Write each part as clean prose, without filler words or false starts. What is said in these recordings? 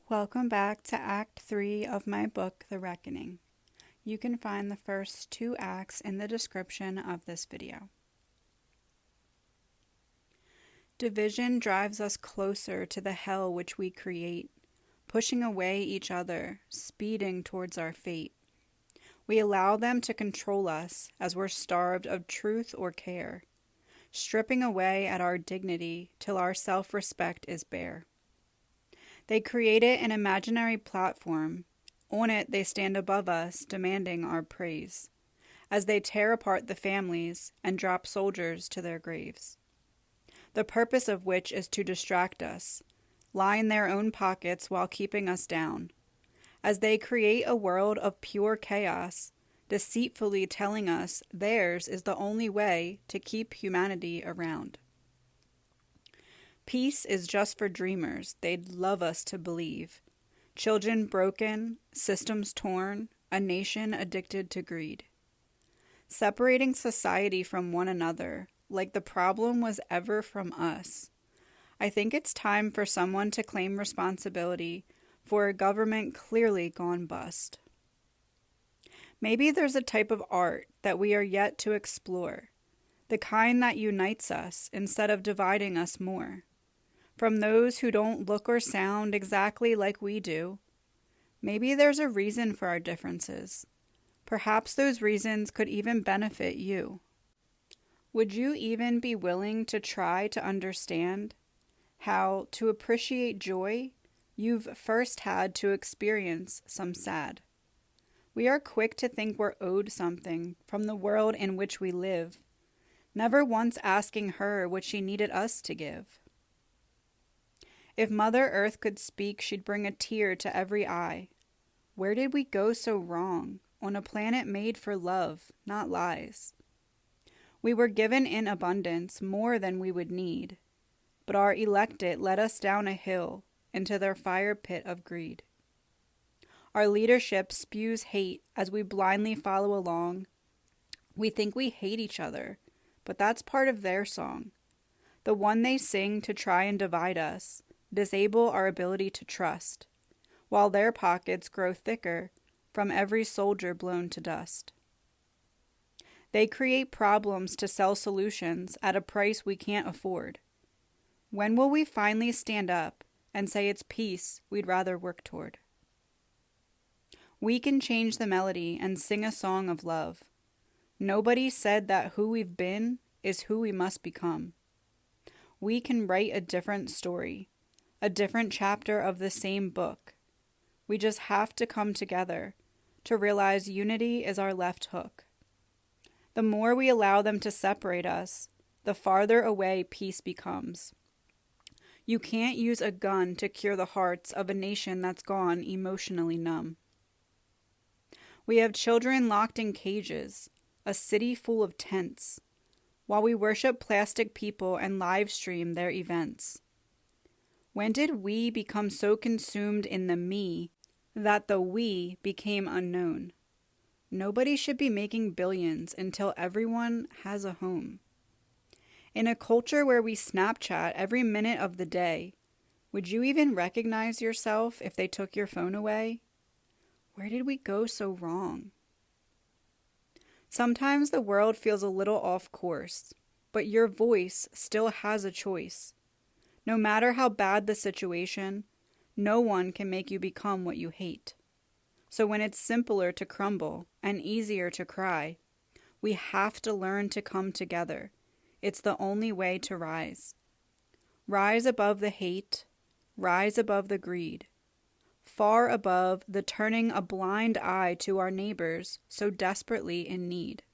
Welcome back to Act 3 of my book, The Reckoning. You can find the first 2 acts in the description of this video. Division drives us closer to the hell which we create, pushing away each other, speeding towards our fate. We allow them to control us as we're starved of truth or care, stripping away at our dignity till our self-respect is bare. They created an imaginary platform. On it they stand above us, demanding our praise, as they tear apart the families and drop soldiers to their graves. The purpose of which is to distract us, line their own pockets while keeping us down, as they create a world of pure chaos, deceitfully telling us theirs is the only way to keep humanity around. Peace is just for dreamers, they'd love us to believe. Children broken, systems torn, a nation addicted to greed. Separating society from one another, like the problem was ever from us. I think it's time for someone to claim responsibility for a government clearly gone bust. Maybe there's a type of art that we are yet to explore, the kind that unites us instead of dividing us more. From those who don't look or sound exactly like we do. Maybe there's a reason for our differences. Perhaps those reasons could even benefit you. Would you even be willing to try to understand how, to appreciate joy, you've first had to experience some sad? We are quick to think we're owed something from the world in which we live, never once asking her what she needed us to give. If Mother Earth could speak, she'd bring a tear to every eye. Where did we go so wrong, on a planet made for love, not lies? We were given in abundance more than we would need, but our elected led us down a hill into their fire pit of greed. Our leadership spews hate as we blindly follow along. We think we hate each other, but that's part of their song, the one they sing to try and divide us, disable our ability to trust, while their pockets grow thicker from every soldier blown to dust. They create problems to sell solutions at a price we can't afford. When will we finally stand up and say it's peace we'd rather work toward? We can change the melody and sing a song of love. Nobody said that who we've been is who we must become. We can write a different story, a different chapter of the same book. We just have to come together to realize unity is our left hook. The more we allow them to separate us, the farther away peace becomes. You can't use a gun to cure the hearts of a nation that's gone emotionally numb. We have children locked in cages, a city full of tents, while we worship plastic people and live stream their events. When did we become so consumed in the me that the we became unknown? Nobody should be making billions until everyone has a home. In a culture where we Snapchat every minute of the day, would you even recognize yourself if they took your phone away? Where did we go so wrong? Sometimes the world feels a little off course, but your voice still has a choice. No matter how bad the situation, no one can make you become what you hate. So when it's simpler to crumble and easier to cry, we have to learn to come together. It's the only way to rise. Rise above the hate, rise above the greed, far above the turning a blind eye to our neighbors so desperately in need.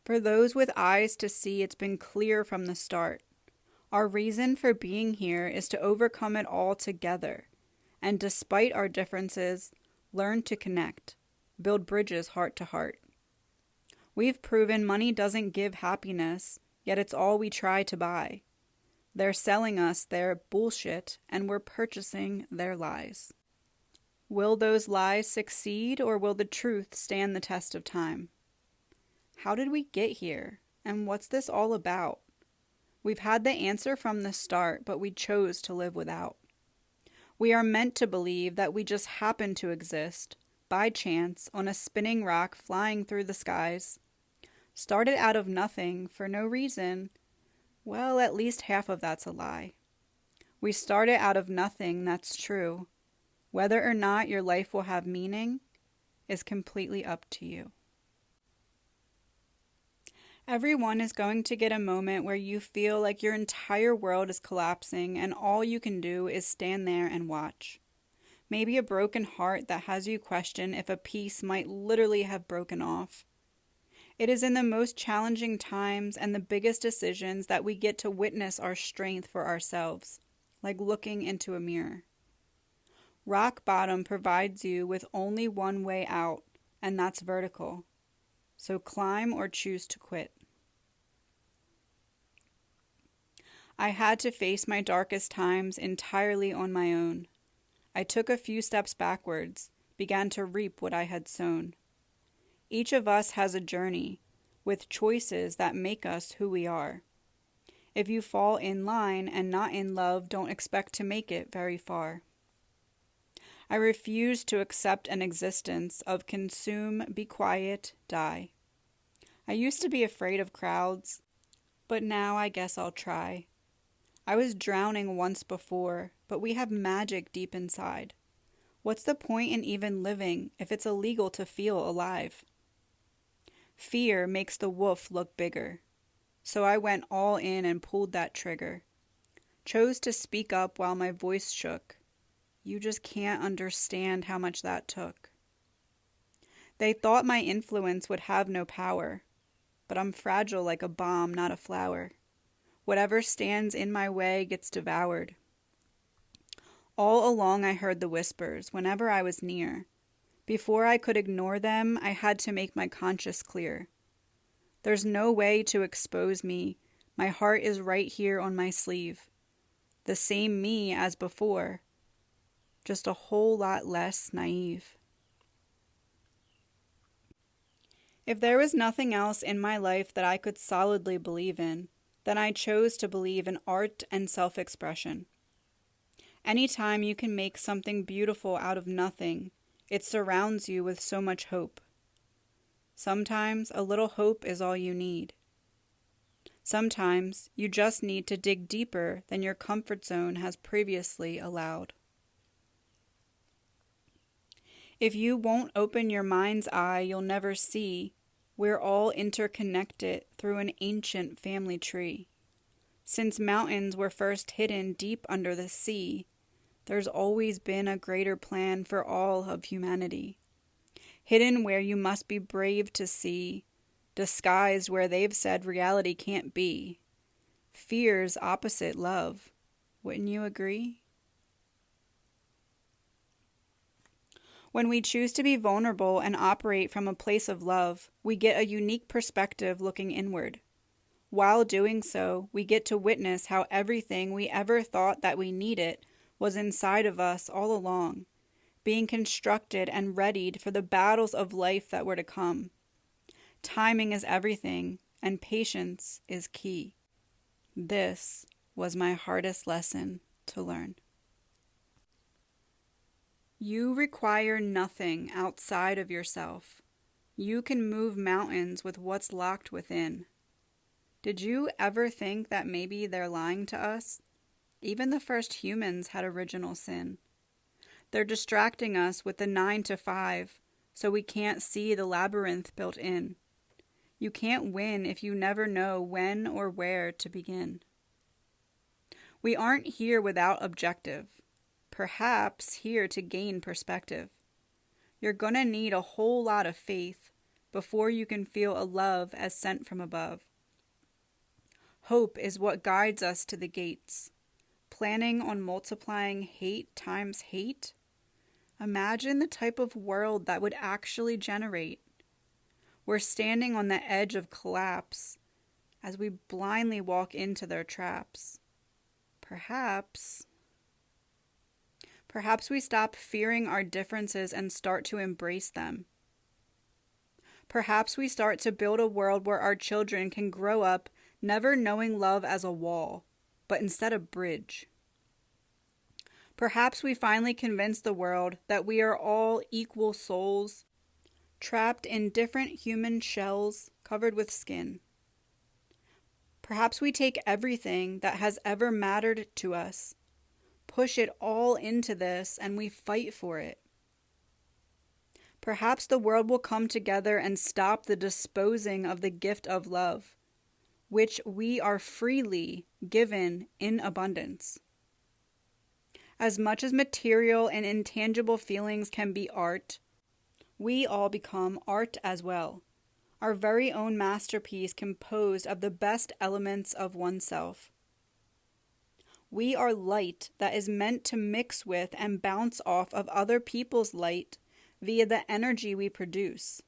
For those with eyes to see, it's been clear from the start. Our reason for being here is to overcome it all together, and despite our differences, learn to connect, build bridges heart to heart. We've proven money doesn't give happiness, yet it's all we try to buy. They're selling us their bullshit, and we're purchasing their lies. Will those lies succeed, or will the truth stand the test of time? How did we get here, and what's this all about? We've had the answer from the start, but we chose to live without. We are meant to believe that we just happen to exist, by chance, on a spinning rock flying through the skies. Started out of nothing, for no reason. Well, at least half of that's a lie. We started out of nothing, that's true. Whether or not your life will have meaning is completely up to you. Everyone is going to get a moment where you feel like your entire world is collapsing and all you can do is stand there and watch. Maybe a broken heart that has you question if a piece might literally have broken off. It is in the most challenging times and the biggest decisions that we get to witness our strength for ourselves, like looking into a mirror. Rock bottom provides you with only one way out, and that's vertical. So climb or choose to quit. I had to face my darkest times entirely on my own. I took a few steps backwards, began to reap what I had sown. Each of us has a journey, with choices that make us who we are. If you fall in line and not in love, don't expect to make it very far. I refuse to accept an existence of consume, be quiet, die. I used to be afraid of crowds, but now I guess I'll try. I was drowning once before, but we have magic deep inside. What's the point in even living if it's illegal to feel alive? Fear makes the wolf look bigger. So I went all in and pulled that trigger. Chose to speak up while my voice shook. You just can't understand how much that took. They thought my influence would have no power, but I'm fragile like a bomb, not a flower. Whatever stands in my way gets devoured. All along I heard the whispers whenever I was near. Before I could ignore them, I had to make my conscience clear. There's no way to expose me. My heart is right here on my sleeve. The same me as before, just a whole lot less naive. If there was nothing else in my life that I could solidly believe in, then I chose to believe in art and self-expression. Anytime you can make something beautiful out of nothing, it surrounds you with so much hope. Sometimes a little hope is all you need. Sometimes you just need to dig deeper than your comfort zone has previously allowed. If you won't open your mind's eye, you'll never see we're all interconnected through an ancient family tree. Since mountains were first hidden deep under the sea, there's always been a greater plan for all of humanity. Hidden where you must be brave to see, disguised where they've said reality can't be. Fear's opposite love. Wouldn't you agree? When we choose to be vulnerable and operate from a place of love, we get a unique perspective looking inward. While doing so, we get to witness how everything we ever thought that we needed was inside of us all along, being constructed and readied for the battles of life that were to come. Timing is everything, and patience is key. This was my hardest lesson to learn. You require nothing outside of yourself. You can move mountains with what's locked within. Did you ever think that maybe they're lying to us? Even the first humans had original sin. They're distracting us with the 9 to 5, so we can't see the labyrinth built in. You can't win if you never know when or where to begin. We aren't here without objective. Perhaps here to gain perspective. You're gonna need a whole lot of faith before you can feel a love as sent from above. Hope is what guides us to the gates. Planning on multiplying hate times hate? Imagine the type of world that would actually generate. We're standing on the edge of collapse as we blindly walk into their traps. Perhaps we stop fearing our differences and start to embrace them. Perhaps we start to build a world where our children can grow up never knowing love as a wall, but instead a bridge. Perhaps we finally convince the world that we are all equal souls, trapped in different human shells covered with skin. Perhaps we take everything that has ever mattered to us, push it all into this, and we fight for it. Perhaps the world will come together and stop the disposing of the gift of love, which we are freely given in abundance. As much as material and intangible feelings can be art, we all become art as well, our very own masterpiece composed of the best elements of oneself. We are light that is meant to mix with and bounce off of other people's light via the energy we produce,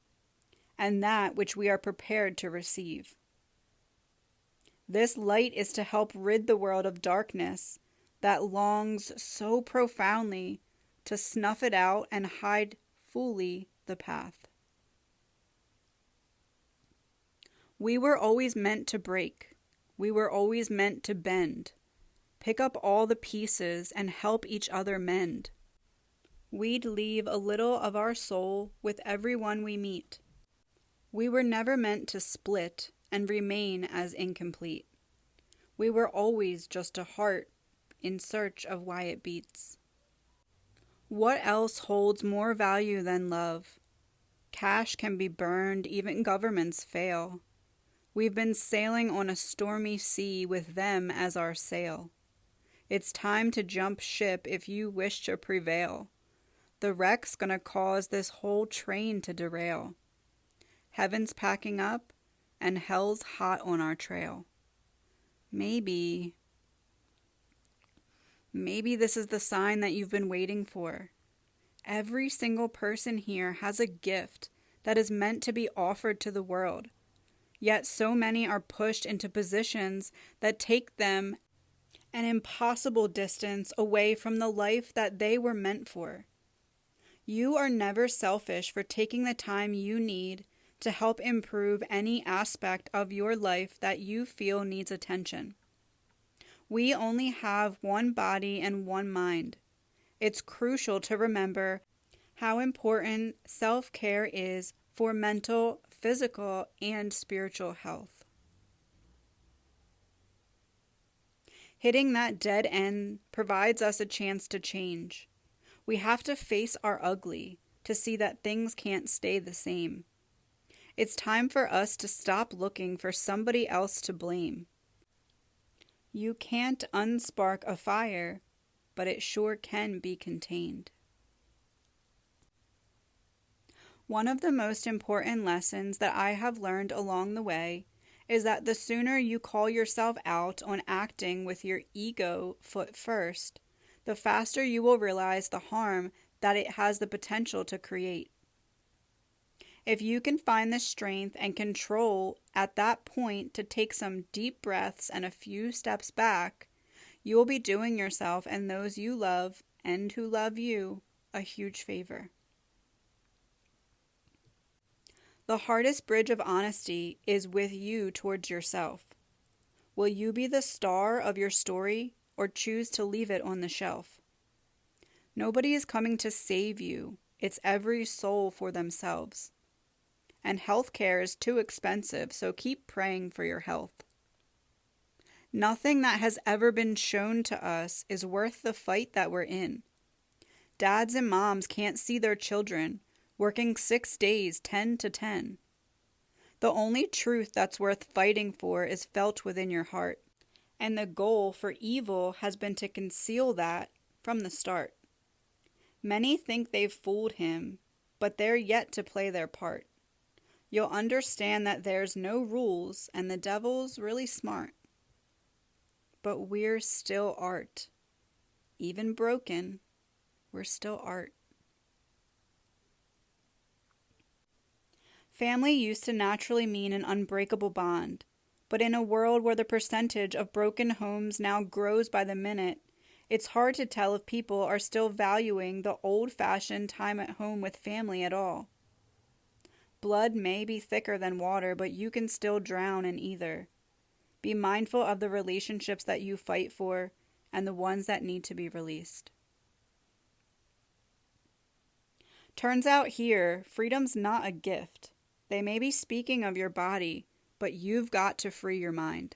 and that which we are prepared to receive. This light is to help rid the world of darkness that longs so profoundly to snuff it out and hide fully the path. We were always meant to break. We were always meant to bend, pick up all the pieces and help each other mend. We'd leave a little of our soul with everyone we meet. We were never meant to split and remain as incomplete. We were always just a heart in search of why it beats. What else holds more value than love? Cash can be burned, even governments fail. We've been sailing on a stormy sea with them as our sail. It's time to jump ship if you wish to prevail. The wreck's gonna cause this whole train to derail. Heaven's packing up, and hell's hot on our trail. Maybe this is the sign that you've been waiting for. Every single person here has a gift that is meant to be offered to the world. Yet so many are pushed into positions that take them an impossible distance away from the life that they were meant for. You are never selfish for taking the time you need to help improve any aspect of your life that you feel needs attention. We only have one body and one mind. It's crucial to remember how important self-care is for mental, physical, and spiritual health. Hitting that dead end provides us a chance to change. We have to face our ugly to see that things can't stay the same. It's time for us to stop looking for somebody else to blame. You can't unspark a fire, but it sure can be contained. One of the most important lessons that I have learned along the way is that the sooner you call yourself out on acting with your ego foot first, the faster you will realize the harm that it has the potential to create. If you can find the strength and control at that point to take some deep breaths and a few steps back, you will be doing yourself and those you love and who love you a huge favor. The hardest bridge of honesty is with you towards yourself. Will you be the star of your story or choose to leave it on the shelf? Nobody is coming to save you. It's every soul for themselves. And healthcare is too expensive, so keep praying for your health. Nothing that has ever been shown to us is worth the fight that we're in. Dads and moms can't see their children working 6 days, 10 to 10. The only truth that's worth fighting for is felt within your heart, and the goal for evil has been to conceal that from the start. Many think they've fooled him, but they're yet to play their part. You'll understand that there's no rules and the devil's really smart. But we're still art. Even broken, we're still art. Family used to naturally mean an unbreakable bond, but in a world where the percentage of broken homes now grows by the minute, it's hard to tell if people are still valuing the old-fashioned time at home with family at all. Blood may be thicker than water, but you can still drown in either. Be mindful of the relationships that you fight for and the ones that need to be released. Turns out here, freedom's not a gift. They may be speaking of your body, but you've got to free your mind.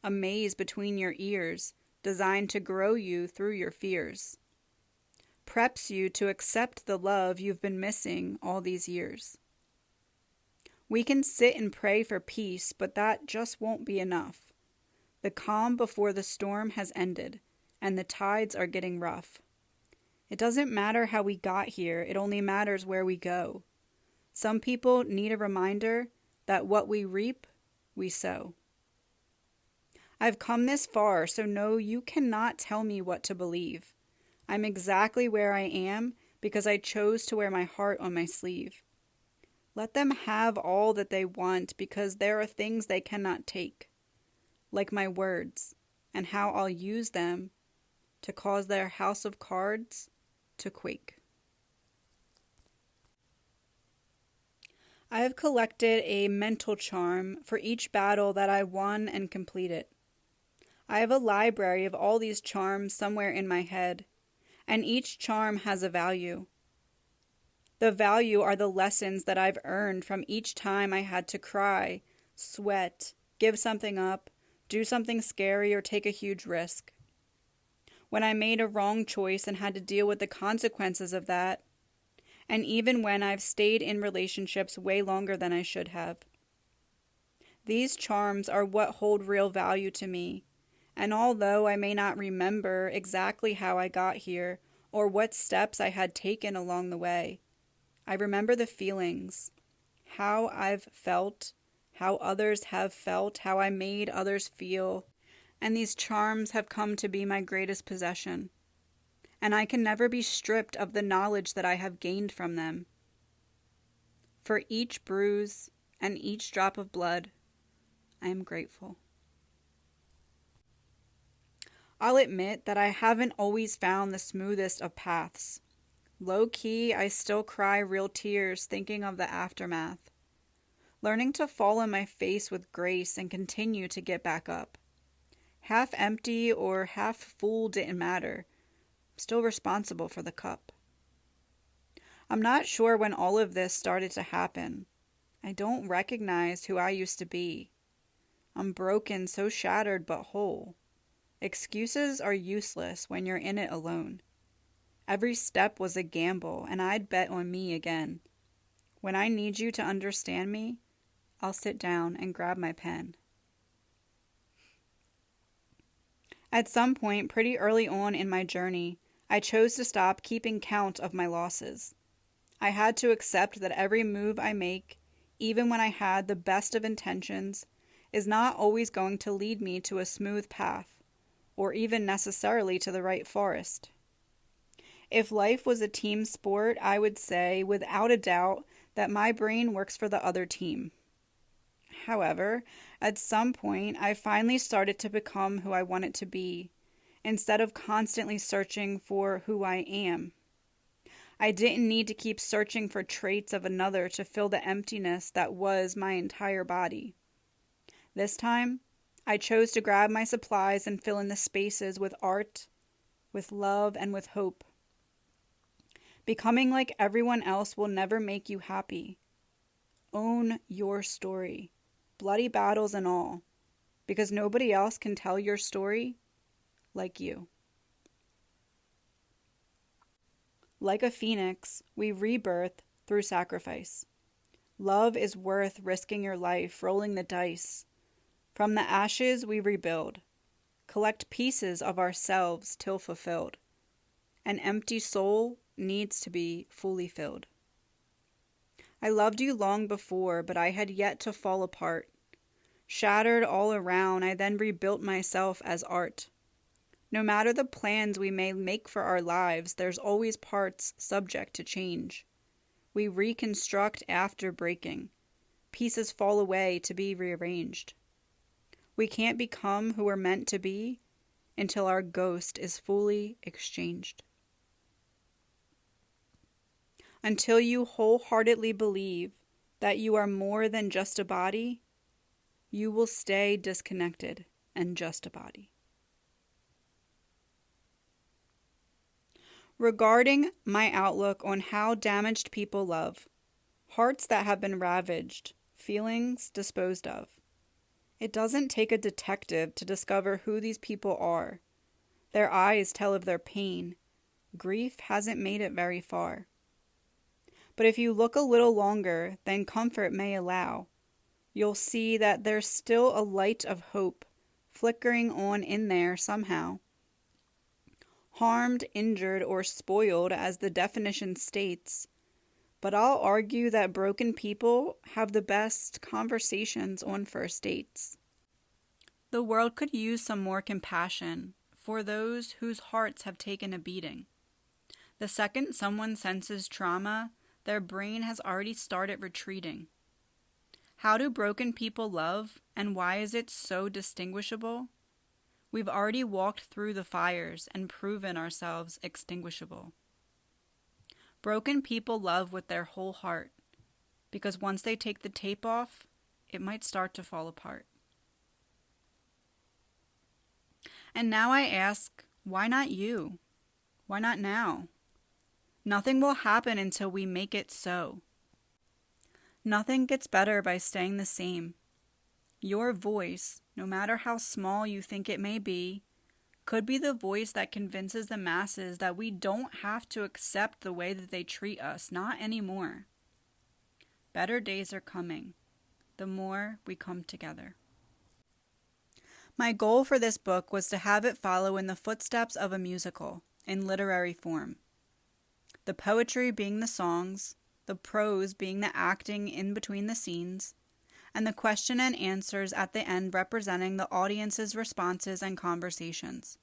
A maze between your ears, designed to grow you through your fears. Preps you to accept the love you've been missing all these years. We can sit and pray for peace, but that just won't be enough. The calm before the storm has ended, and the tides are getting rough. It doesn't matter how we got here, it only matters where we go. Some people need a reminder that what we reap, we sow. I've come this far, so no, you cannot tell me what to believe. I'm exactly where I am because I chose to wear my heart on my sleeve. Let them have all that they want because there are things they cannot take, like my words and how I'll use them to cause their house of cards to quake. I have collected a mental charm for each battle that I won and completed. I have a library of all these charms somewhere in my head, and each charm has a value. The value are the lessons that I've earned from each time I had to cry, sweat, give something up, do something scary, or take a huge risk. When I made a wrong choice and had to deal with the consequences of that, and even when I've stayed in relationships way longer than I should have. These charms are what hold real value to me, and although I may not remember exactly how I got here or what steps I had taken along the way, I remember the feelings, how I've felt, how others have felt, how I made others feel, and these charms have come to be my greatest possession. And I can never be stripped of the knowledge that I have gained from them. For each bruise and each drop of blood, I am grateful. I'll admit that I haven't always found the smoothest of paths. Low-key, I still cry real tears thinking of the aftermath. Learning to fall on my face with grace and continue to get back up. Half empty or half full didn't matter. I'm still responsible for the cup. I'm not sure when all of this started to happen. I don't recognize who I used to be. I'm broken, so shattered but whole. Excuses are useless when you're in it alone. Every step was a gamble, and I'd bet on me again. When I need you to understand me, I'll sit down and grab my pen. At some point, pretty early on in my journey, I chose to stop keeping count of my losses. I had to accept that every move I make, even when I had the best of intentions, is not always going to lead me to a smooth path, or even necessarily to the right forest. If life was a team sport, I would say, without a doubt, that my brain works for the other team. However, at some point, I finally started to become who I wanted to be, instead of constantly searching for who I am. I didn't need to keep searching for traits of another to fill the emptiness that was my entire body. This time, I chose to grab my supplies and fill in the spaces with art, with love, and with hope. Becoming like everyone else will never make you happy. Own your story, bloody battles and all, because nobody else can tell your story like you. Like a phoenix, we rebirth through sacrifice. Love is worth risking your life, rolling the dice. From the ashes we rebuild, collect pieces of ourselves till fulfilled. An empty soul needs to be fully filled. I loved you long before, but I had yet to fall apart. Shattered all around, I then rebuilt myself as art. No matter the plans we may make for our lives, there's always parts subject to change. We reconstruct after breaking. Pieces fall away to be rearranged. We can't become who we're meant to be until our ghost is fully exchanged. Until you wholeheartedly believe that you are more than just a body, you will stay disconnected and just a body. Regarding my outlook on how damaged people love, hearts that have been ravaged, feelings disposed of. It doesn't take a detective to discover who these people are. Their eyes tell of their pain. Grief hasn't made it very far. But if you look a little longer than comfort may allow, you'll see that there's still a light of hope flickering on in there somehow. Harmed, injured, or spoiled, as the definition states, but I'll argue that broken people have the best conversations on first dates. The world could use some more compassion for those whose hearts have taken a beating. The second someone senses trauma, their brain has already started retreating. How do broken people love, and why is it so distinguishable? We've already walked through the fires and proven ourselves extinguishable. Broken people love with their whole heart, because once they take the tape off, it might start to fall apart. And now I ask, why not you? Why not now? Nothing will happen until we make it so. Nothing gets better by staying the same. Your voice, no matter how small you think it may be, could be the voice that convinces the masses that we don't have to accept the way that they treat us, not anymore. Better days are coming, the more we come together. My goal for this book was to have it follow in the footsteps of a musical, in literary form. The poetry being the songs, the prose being the acting in between the scenes, and the question and answers at the end representing the audience's responses and conversations.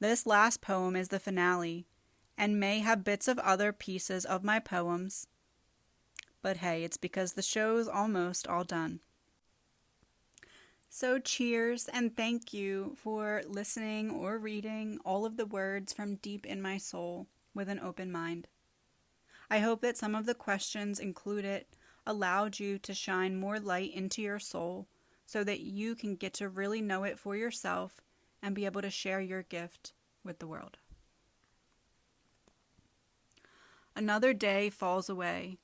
This last poem is the finale, and may have bits of other pieces of my poems, but hey, it's because the show's almost all done. So cheers, and thank you for listening or reading all of the words from deep in my soul with an open mind. I hope that some of the questions included allowed you to shine more light into your soul so that you can get to really know it for yourself and be able to share your gift with the world. Another day falls away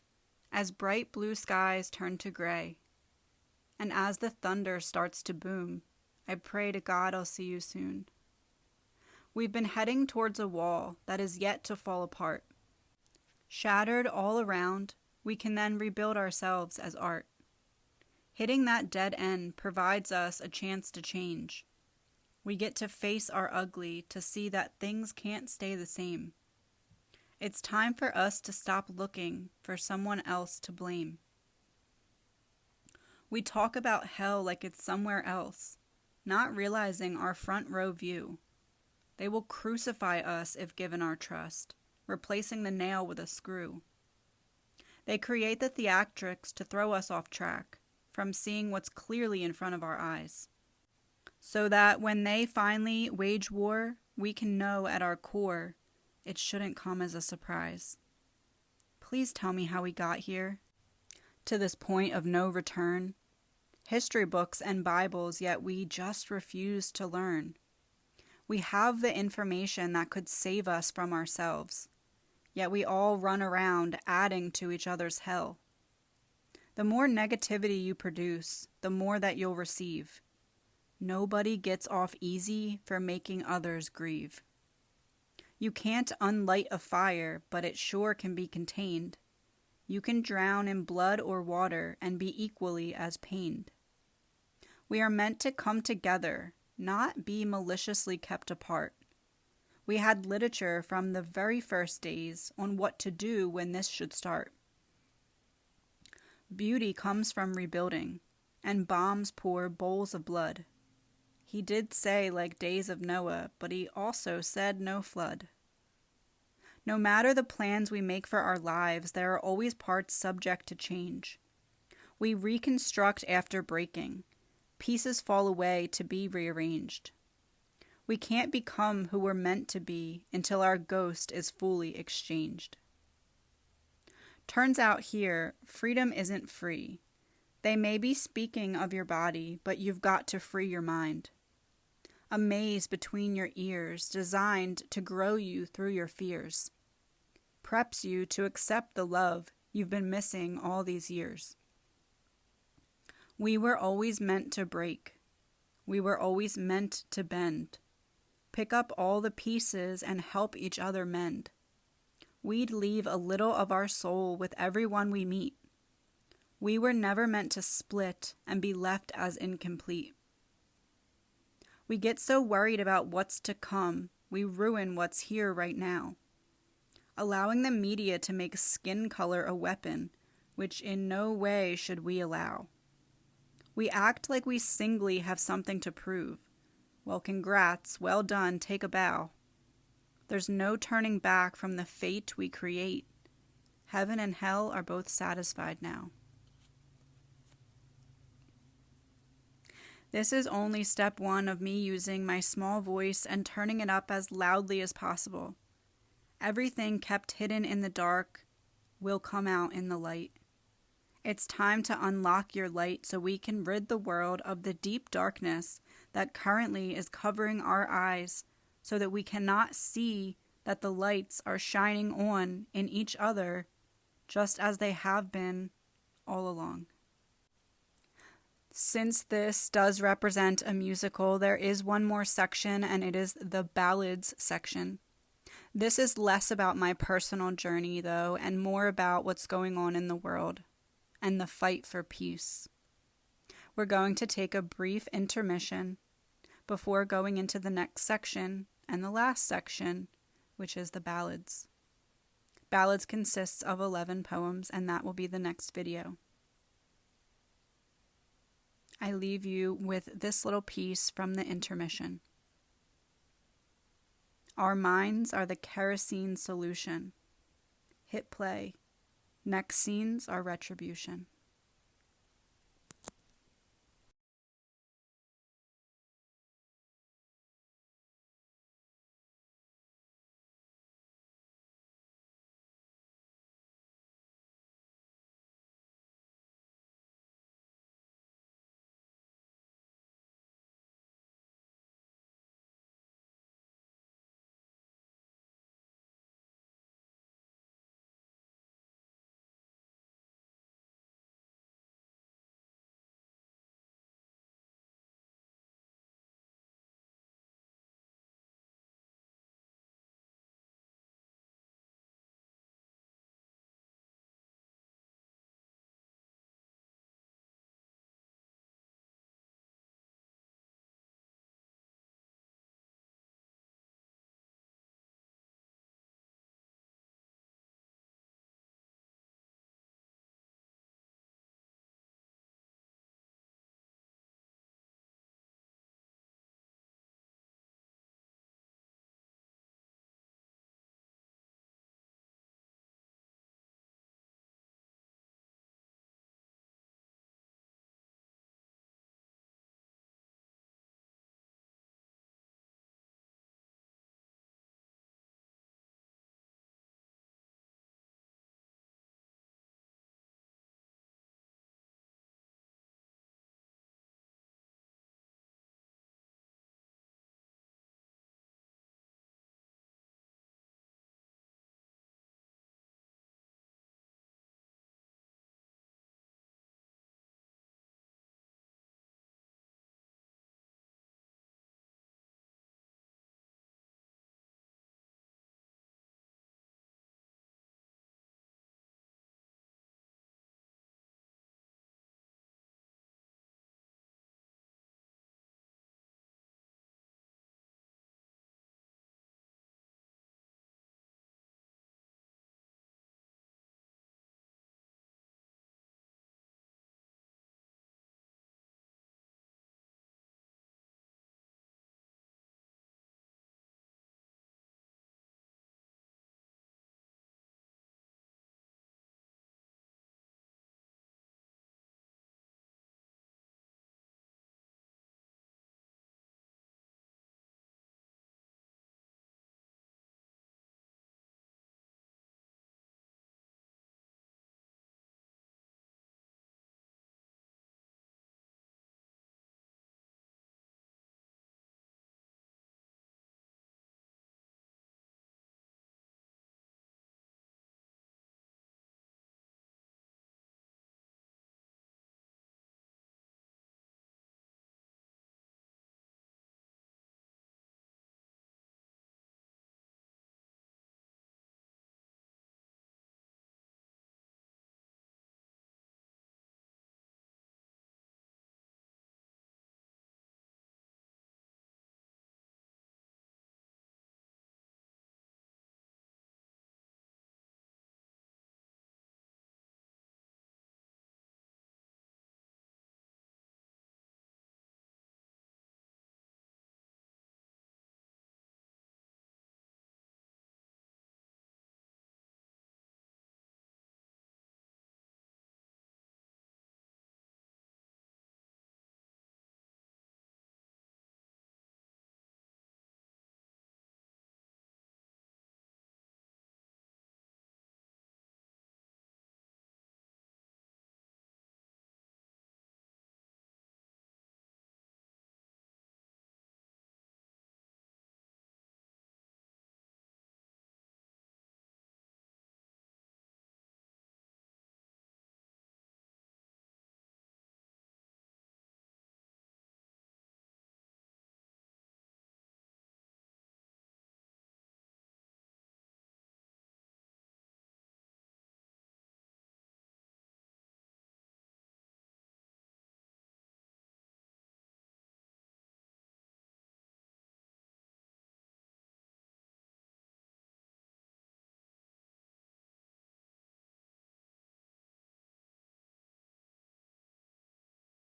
as bright blue skies turn to gray. And as the thunder starts to boom, I pray to God I'll see you soon. We've been heading towards a wall that is yet to fall apart. Shattered all around, we can then rebuild ourselves as art. Hitting that dead end provides us a chance to change. We get to face our ugly to see that things can't stay the same. It's time for us to stop looking for someone else to blame. We talk about hell like it's somewhere else, not realizing our front row view. They will crucify us if given our trust, replacing the nail with a screw. They create the theatrics to throw us off track from seeing what's clearly in front of our eyes, so that when they finally wage war, we can know at our core it shouldn't come as a surprise. Please tell me how we got here, to this point of no return. History books and Bibles, yet we just refuse to learn. We have the information that could save us from ourselves, yet we all run around adding to each other's hell. The more negativity you produce, the more that you'll receive. Nobody gets off easy for making others grieve. You can't unlight a fire, but it sure can be contained. You can drown in blood or water and be equally as pained. We are meant to come together, not be maliciously kept apart. We had literature from the very first days on what to do when this should start. Beauty comes from rebuilding, and bombs pour bowls of blood. He did say like days of Noah, but he also said no flood. No matter the plans we make for our lives, there are always parts subject to change. We reconstruct after breaking. Pieces fall away to be rearranged. We can't become who we're meant to be until our ghost is fully exchanged. Turns out here, freedom isn't free. They may be speaking of your body, but you've got to free your mind. a maze between your ears designed to grow you through your fears, preps you to accept the love you've been missing all these years. We were always meant to break. We were always meant to bend. Pick up all the pieces and help each other mend. We'd leave a little of our soul with everyone we meet. We were never meant to split and be left as incomplete. We get so worried about what's to come, we ruin what's here right now. Allowing the media to make skin color a weapon, which in no way should we allow. We act like we singly have something to prove. Well, congrats, well done, take a bow. There's no turning back from the fate we create. Heaven and hell are both satisfied now. This is only step one of me using my small voice and turning it up as loudly as possible. Everything kept hidden in the dark will come out in the light. It's time to unlock your light so we can rid the world of the deep darkness that currently is covering our eyes so that we cannot see that the lights are shining on in each other just as they have been all along. Since this does represent a musical, there is one more section, and it is the ballads section. This is less about my personal journey, though, and more about what's going on in the world and the fight for peace. We're going to take a brief intermission before going into the next section and the last section, which is the ballads. Ballads consists of 11 poems, and that will be the next video. I leave you with this little piece from the intermission. Our minds are the kerosene solution. Hit play. Next scenes are retribution.